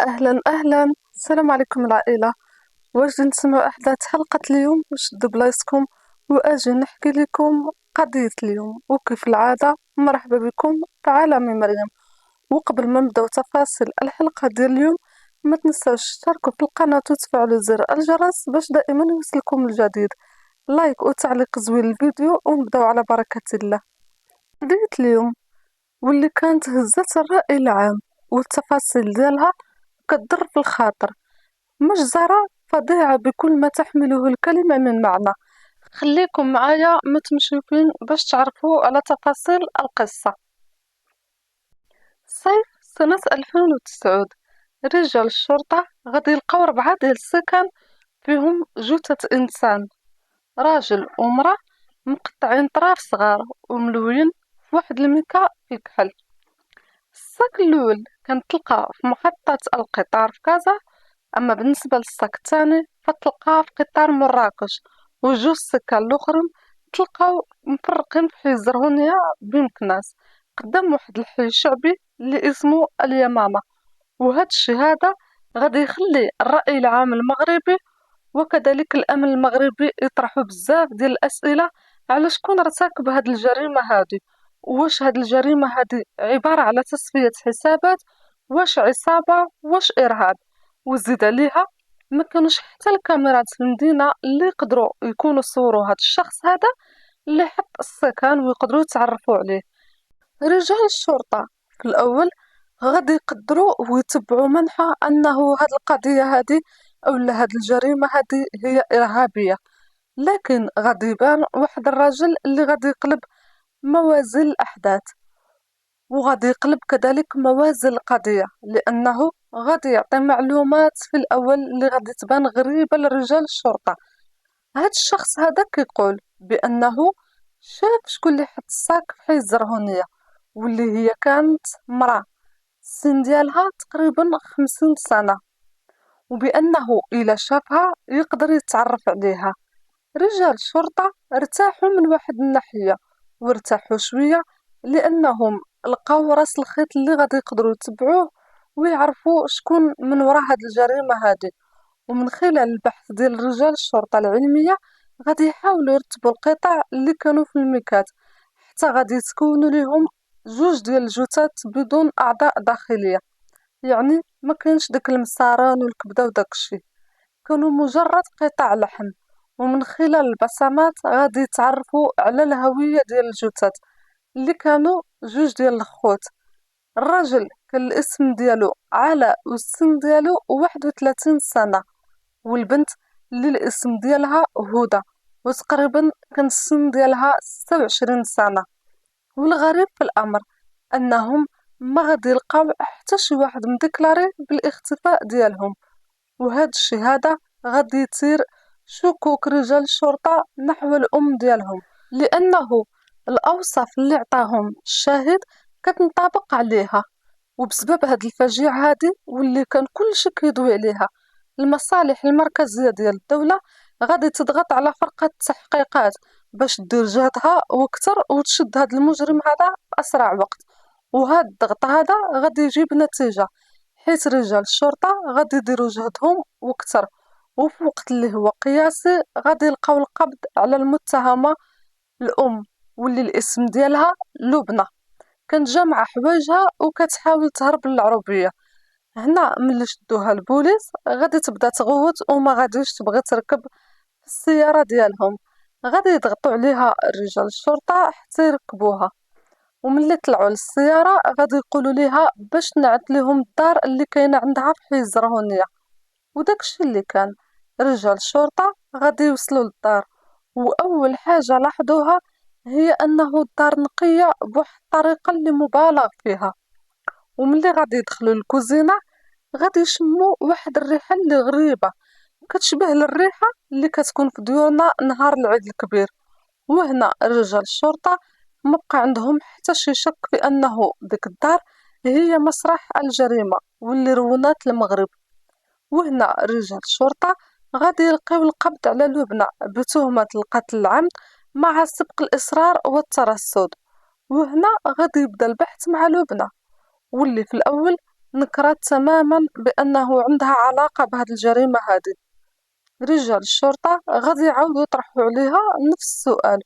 أهلا أهلا، السلام عليكم العائلة. واش نسمعوا أحداث حلقة اليوم؟ شدوا بلايصكم وأجي نحكي لكم قضية اليوم، وكيف العادة مرحبا بكم في عالم مريم. وقبل ما نبداو تفاصيل الحلقة ديال اليوم، ما تنساوش تشتركوا في القناة وتفعلوا زر الجرس باش دائما يوصلكم الجديد. لايك وتعليق زوين للفيديو، ونبداو على بركة الله. قضية اليوم واللي كانت هزت الرأي العام والتفاصيل ديالها كتضر في الخاطر، مجزرة فظيعة بكل ما تحمله الكلمة من معنى. خليكم معايا متمشيين باش تعرفوا على تفاصيل القصة. صيف سنة 2009، رجال الشرطة غادي يلقاو 4 ديال السكان فيهم جثة إنسان، راجل ومرأة مقطعين طراف صغار وملويين في واحد الميكا في الكحل. الساك الأول كان تلقى في محطة القطار في كازا، أما بالنسبة للصاك الثاني فتلقاه في قطار مراكش، وجوج سكان الأخرين تلقاو مفرقين في حي زرهونية بمكناس قدام واحد الحي شعبي اللي اسمه اليمامة. وهاد الشي هذا غادي يخلي الرأي العام المغربي وكذلك الأمن المغربي يطرحوا بزاف ديال الأسئلة على شكون ارتكب هاد الجريمة هادي. واش هاد الجريمة هادي عبارة على تصفية حسابات، واش عصابة، واش إرهاب؟ وزيد عليها ما كانوش حتى الكاميرات في المدينة اللي يقدروا يكونوا صوروا هاد الشخص هذا اللي حط السكان ويقدروا يتعرفوا عليه. رجال الشرطة في الأول غادي يقدروا ويتبعوا منحى أنه هاد القضية هادي أولا هاد الجريمة هادي هي إرهابية، لكن غادي يبان واحد الرجل اللي غادي يقلب موازين الأحداث، وغادي يقلب كذلك موازين القضية، لأنه غادي يعطي معلومات في الأول اللي غادي تبان غريبة لرجال الشرطة. هاد الشخص هذا كيقول بأنه شاف شكون اللي حط الصاك في حي الزرهونية، واللي هي كانت مرأة السن ديالها تقريبا 50 سنة، وبأنه إلا شافها يقدر يتعرف عليها. رجال الشرطة ارتاحوا من واحد الناحية، وارتاحوا شوية لأنهم لقاو راس الخيط اللي غادي يقدروا يتبعوه ويعرفوا شكون من وراء هاد الجريمة هادي. ومن خلال البحث ديال رجال الشرطة العلمية غادي يحاولوا يرتبوا القطع اللي كانوا في الميكات، حتى غادي يتكونوا ليهم 2 ديال الجثث بدون أعضاء داخلية. يعني ما كانش داك المصاران والكبدة وداك الشي، كانوا مجرد قطع لحم. ومن خلال البصمات غادي يتعرفوا على الهوية ديال الجثث اللي كانوا 2 ديال الخوت. الرجل كان الاسم ديالو علاء والسن ديالو 31 سنة، والبنت اللي الاسم ديالها هدى وتقريبا كان السن ديالها 26 سنة. والغريب في الأمر أنهم ما غادي يلقاو حتى شي واحد مديكلاري بالاختفاء ديالهم. وهذا الشي هذا غادي يثير شكوك رجال الشرطة نحو الأم ديالهم، لأنه الأوصاف اللي عطاهم الشاهد كتنطبق عليها. وبسبب هاد الفجيعة هادي واللي كان كلشي كيضوي عليها، المصالح المركزية ديال الدولة غادي تضغط على فرقة التحقيقات باش دير جهدها وكتر وتشد هاد المجرم هذا بأسرع وقت. وهاد الضغط هذا غادي يجيب نتيجة، حيث رجال الشرطة غادي يديروا جهدهم وكتر، وفي وقت اللي هو قياسي غادي يلقاو القبض على المتهمة الأم، واللي الاسم ديالها لبنى. كانت جامعة حوايجها وكتحاول تهرب للعروبية. هنا ملي شدوها البوليس غادي تبدا تغوت وما غاديش تبغي تركب في السيارة ديالهم، غادي يضغطوا عليها رجال الشرطة حتى يركبوها. وملي طلعوا للسيارة غادي يقولوا ليها باش نعت ليهم الدار اللي كاينة عندها في حي الزرهونية. وداكشي اللي كان، رجال الشرطة غادي يوصلوا للدار، وأول حاجة لاحظوها هي أنه الدار نقية بواحد الطريقة اللي مبالغ فيها. وملي غادي يدخلوا للكوزينة غادي يشموا واحد الريحة اللي غريبة كتشبه للريحة اللي كتكون في ديورنا نهار العيد الكبير. وهنا رجال الشرطة مبقى عندهم حتى شي شك في أنه ديك الدار هي مسرح الجريمة واللي رونات المغرب. وهنا رجال الشرطة غادي يلقيو القبض على لبنى بتهمة القتل العمد مع سبق الإصرار والترصد. وهنا غادي يبدا البحث مع لبنى، واللي في الأول نكرت تماما بأنه عندها علاقة بهاد الجريمة هادي. رجال الشرطة غادي يعاودو يطرحو عليها نفس السؤال،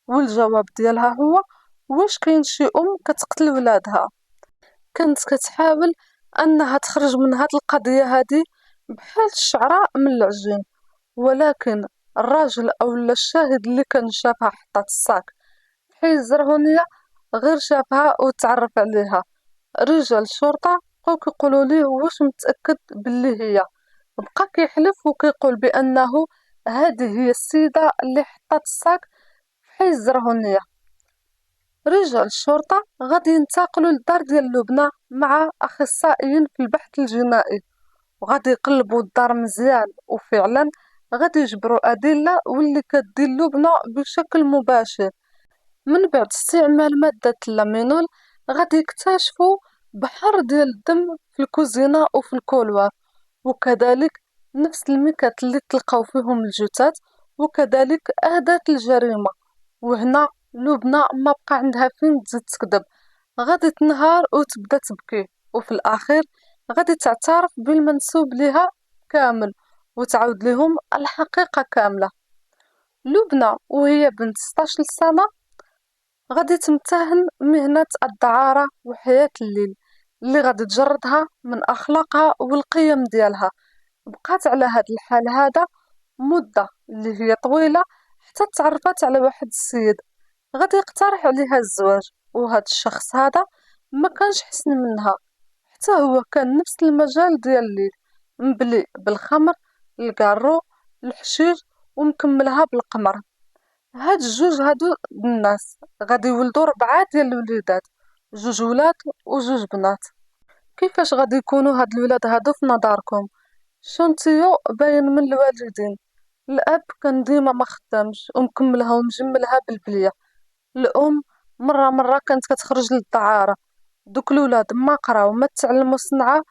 والجواب ديالها هو: واش كاين شي كتقتل ولادها؟ كانت كتحاول أنها تخرج من هاد القضية هادي بحال الشعرة من العجين، ولكن الراجل أولا الشاهد اللي كان شافها حطات الصاك في حي الزرهونية غير شافها وتعرف عليها. رجال الشرطة بقاو كيقولوا ليه واش متأكد باللي هي، بقى كيحلف وكيقول بأنه هذه هي السيدة اللي حطات الصاك في حي الزرهونية. رجال الشرطة غادي ينتقلوا للدار ديال لبنى مع أخصائيين في البحث الجنائي، وغادي يقلبوا الدار مزيان، وفعلا غادي يجبروا أدلة واللي كدين لبنى بشكل مباشر. من بعد استعمال مادة اللامينول غادي يكتشفوا بحر ديال الدم في الكوزينة وفي الكولوار، وكذلك نفس الميكات اللي تلقاو فيهم الجثث، وكذلك أداة الجريمة. وهنا لبنى ما بقى عندها فين تزيد تكذب، غادي تنهار وتبدا تبكي، وفي الأخير غادي تعترف بالمنسوب لها كامل وتعاود لهم الحقيقة كاملة. لبنى وهي بنت 16 سنة غادي تمتهن مهنة الدعارة وحياة الليل اللي غادي تجردها من أخلاقها والقيم ديالها. بقات على هاد الحال هذا مدة اللي هي طويلة، حتى تعرفت على واحد السيد غادي يقترح عليها الزواج، وهاد الشخص هذا ما كانش حسن منها، حتى هو كان نفس المجال ديال الليل، مبلي بالخمر، الكارو، الحشيش، ومكملها بالقمر. هاد الجوج هادو الناس غادي يولدو 4 ديال الوليدات، جوج ولاد وجوج بنات. كيفاش غادي يكونوا هاد الولاد هادو في نظركم؟ شونتيو باين من الوالدين. الأب كان ديما ما خدامش ومكملها ومجملها بالبلية. الأم مرة كانت كتخرج للدعارة. دوك الولاد ما قراو ما تعلموا صنعة،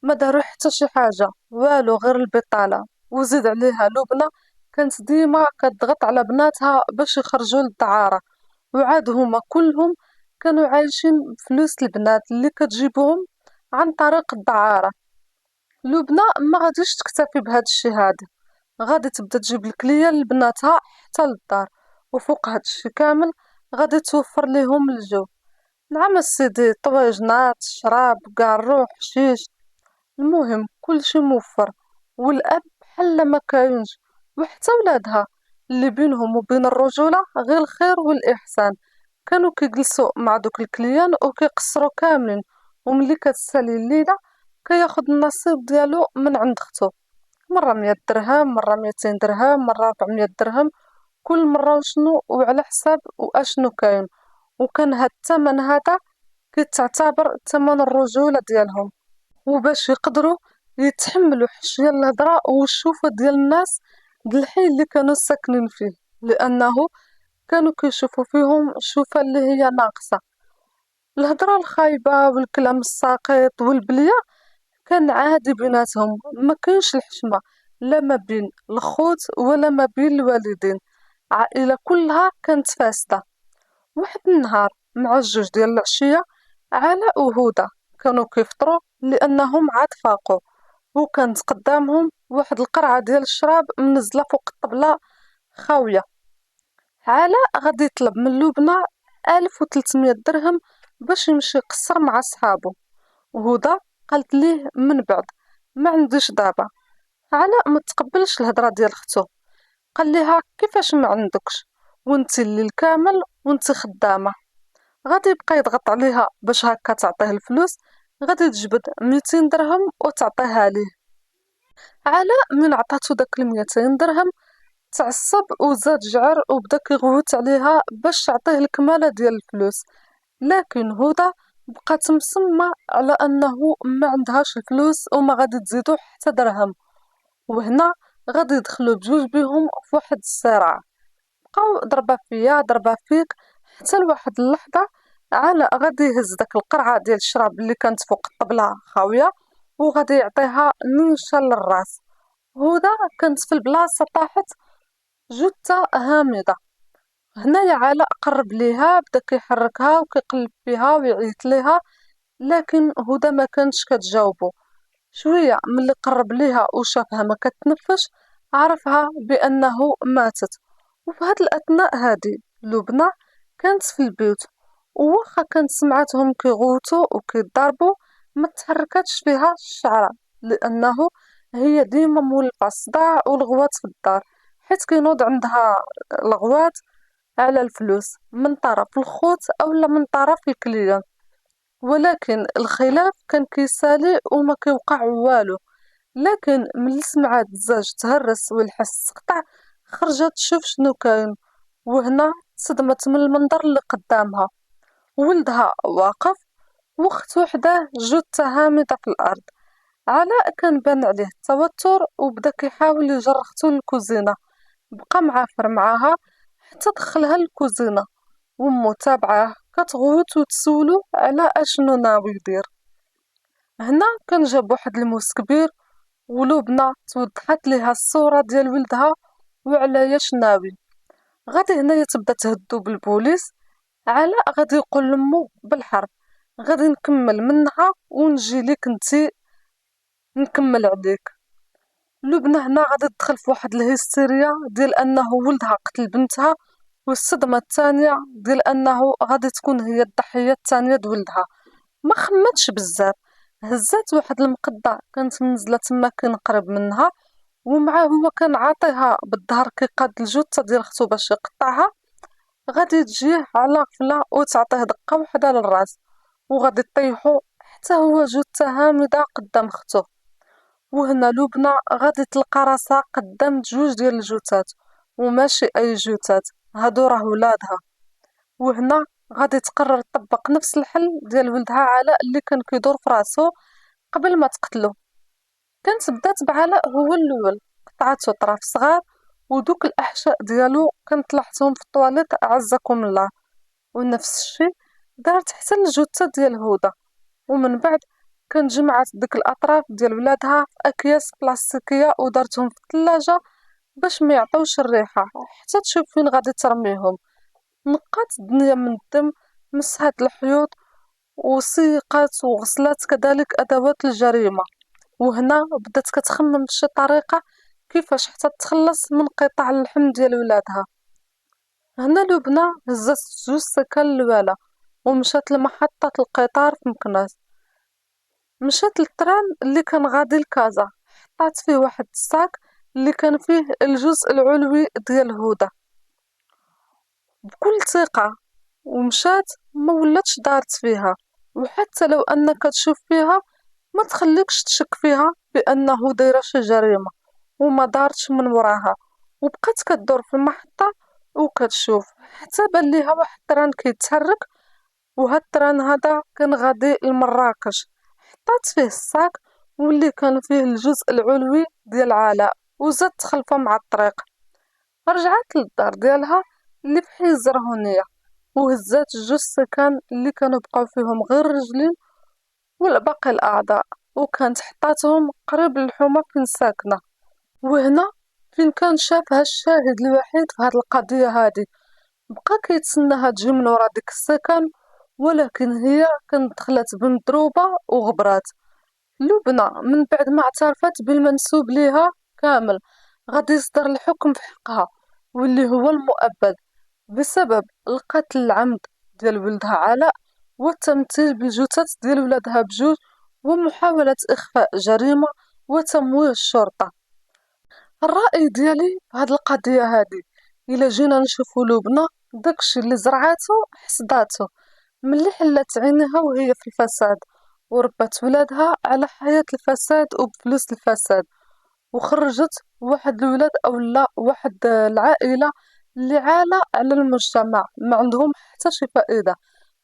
ما داروا حتى شي حاجة والو غير البطالة. وزيد عليها لبنى كانت ديما كتضغط على بناتها باش يخرجوا للدعارة، وعاد هما كلهم كانوا عايشين بفلوس البنات اللي كتجيبهم عن طريق الدعارة. لبنى ما غاديش تكتفي بهاد الشي هذا، غادي تبدا تجيب الكلية لبناتها حتى للدار، وفوق هاد الشي كامل غادي توفر ليهم الجو. نعم السيدي، طويجنات، شراب، كارو، حشيش، المهم كلشي موفر. والأب بحال ما كاينش، وحتى ولادها اللي بينهم وبين الرجولة غير الخير والإحسان كانوا كيجلسوا مع دوك الكليان وكيقصروا كاملين، وملي كتسالي الليلة كياخد النصيب ديالو من عند ختو، مرة 100 درهم، مرة 200 درهم، مرة 400 درهم، كل مرة وشنو وعلى حساب واشنو كاين. وكان هاد الثمن هذا كيتعتبر ثمن الرجولة ديالهم، وباش يقدروا يتحملوا حشية الهضرة والشوفة ديال الناس د الحي اللي كانوا ساكنين فيه، لأنه كانوا كيشوفوا فيهم شوفة اللي هي ناقصة. الهضرة الخايبة والكلام الساقط والبلية كان عادي بيناتهم، ما كانش الحشمة لا ما بين الخوت ولا ما بين الوالدين. العائلة كلها كانت فاسدة. واحد النهار مع الجوج ديال العشية، علاء وهدى كانوا كيفطروا لأنهم عاد فاقوا، وكانت قدامهم واحد القرعة ديال الشراب منزلة فوق الطبلة خاوية. علاء غادي يطلب من لبنى 1300 درهم باش يمشي يقصر مع صحابو، وهدى قالت ليه من بعد ما عنديش دابا. علاء ما تقبلش الهضره ديال ختو، قال ليها كيفاش ما عندكش وانتي الليل كامل وانتي خدامه؟ غادي يبقى يضغط عليها باش هكا تعطيه الفلوس، غادي تجبد 200 درهم وتعطيها ليه. علاء من عطاتو داك 200 درهم تعصب وزاد جعر وبدا كيغوت عليها باش تعطيه الكمالة ديال الفلوس، لكن هدى بقات مصممة على أنه ما عندهاش الفلوس وما غادي تزيدو حتى درهم. وهنا غادي يدخلوا بجوج بيهم في واحد الصراع، بقاو ضربة فيا ضربة فيك، حتى لواحد اللحظة علاء غادي يهز داك القرعة ديال الشراب اللي كانت فوق الطبلة خاوية وغادي يعطيها نيشان للراس. هدى كانت في البلاصة طاحت جثة هامدة. هنايا علاء قرب ليها بدا كيحركها وكيقلب فيها ويعيط ليها، لكن هدى ما كانتش كتجاوبو. شوية ملي قرب ليها وشافها ما كتنفش عرفها بأنه ماتت. وفي هاد الأثناء هادي لبنى كانت في البيت، وواخا كانت سمعتهم كيغوتو وكيضربو ما تحركتش فيها الشعرة، لأنه هي ديما مولفة الصداع والغوات في الدار، حيت كينوض عندها الغوات على الفلوس من طرف الخوت أولا من طرف الكليان. ولكن الخلاف كان كيسالي وما كيوقع والو. لكن ملي سمعات الزاج تهرس والحس قطع خرجت تشوف شنو كاين، وهنا صدمت من المنظر اللي قدامها. ولدها واقف وخت وحده جثة هامدة في الأرض. علاء كان بان عليه التوتر وبدا كيحاول يجر ختو للكوزينة، بقى معافر معاها حتى دخلها للكوزينة. وامو تابعاه كتغوت وتسولو على اشنو ناوي يدير. هنا كان جاب واحد الموس كبير، ولبنى توضحت ليها الصورة ديال ولدها وعلى ياش ناوي. غادي هنايا تبدا تهدو بالبوليس. علاء غادي يقول لمو بالحرف غادي نكمل منها ونجي ليك انتي نكمل عليك. لبنى هنا غادي تدخل في واحد الهستيريا ديال انه ولدها قتل بنتها، والصدمة الثانية ديال انه غادي تكون هي الضحية الثانية د ولدها. ما خمتش بزاف، هزات واحد المقدة كانت منزلة تما كان قريب منها، ومعاه هو كان عاطيها بالظهر كيقاد الجثة ديال ختو باش يقطعها. غادي تجيه على غفلة وتعطيه دقة وحدة للراس، وغادي طيحو حتى هو جثة هامدة قدام ختو. وهنا لبنى غادي تلقى راسها قدام جوج ديال الجثات، وماشي اي جثات، هادو راه ولادها. وهنا غادي تقرر تطبق نفس الحل ديال ولدها علاء اللي كان كيدور في راسو قبل ما تقتلو. كانت بدات بعلاء هو الاول، قطعاتو طراف صغار، ودوك الاحشاء ديالو كنت لاحظتهم في الطواليت اعزكم الله. ونفس الشيء دارت حتى الجثه ديال هدى. ومن بعد كان جمعت ديك الاطراف ديال ولادها في اكياس بلاستيكيه ودارتهم في الثلاجه باش ما يعطيوش الريحه حتى تشوف فين غادي ترميهم. نقات الدنيا من الدم، مسحت الحيوط وسيقات وغسلت كذلك ادوات الجريمه. وهنا بدات كتخمم بشي طريقه كيفاش حتى تخلص من قطع اللحم ديال ولادها. هنا لبنى هزت جوج سكان الوالا ومشات لمحطة القطار في مكناس. مشات للتران اللي كان غادي لكازا، حطات فيه واحد الساك اللي كان فيه الجزء العلوي ديال هدى بكل ثقة. ومشات ما ولاتش دارت فيها، وحتى لو انك تشوف فيها ما تخليكش تشك فيها بانه دايره شي جريمه، وما دارتش من وراها. وبقات كدور في المحطه وكتشوف حتى بان ليها واحد التران كيتحرك، وهاد التران هذا كان غادي لمراكش. حطات فيه الساك واللي كان فيه الجزء العلوي ديال علاء وزادت خلفه مع الطريق. رجعت للدار ديالها اللي في حي الزرهونية، وهزات جوج سكان اللي كانوا بقاو فيهم غير رجلين والباقي الأعضاء، وكانت حطاتهم قريب للحومة فين ساكنة. وهنا فين كان شافها الشاهد الوحيد في هاد القضية هادي، بقى كيتسناها تجي من ورا ديك السكن، ولكن هي كانت دخلت بمضروبة وغبرات. لبنى من بعد ما اعترفت بالمنسوب ليها كامل غادي يصدر الحكم في حقها، واللي هو المؤبد بسبب القتل العمد ديال ولدها علاء، والتمثيل بالجثث ديال ولادها بجوج، ومحاولة إخفاء جريمة، وتمويه الشرطة. الرأي ديالي في هاد القضية هادي، إلا جينا نشوفو لبنى داكشي اللي زرعاتو حصداتو. ملي حلات عينيها وهي في الفساد، وربت ولادها على حياة الفساد وبفلوس الفساد، وخرجت واحد الولاد او لا واحد العائلة اللي عالة على المجتمع ما عندهم حتى شي فائدة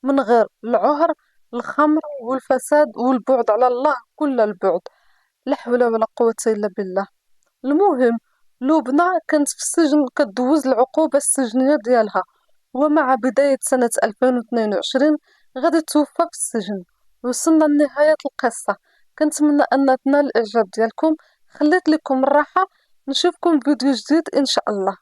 من غير العهر، الخمر والفساد والبعد على الله كل البعد. لا حول ولا قوة الا بالله. المهم لبنى كانت في السجن كدوز العقوبة السجنية ديالها، ومع بداية سنة 2022 غادي توفى في السجن. وصلنا لنهاية القصة، كنتمنى أن تنال الإعجاب ديالكم. خليت لكم الراحة، نشوفكم فيديو جديد إن شاء الله.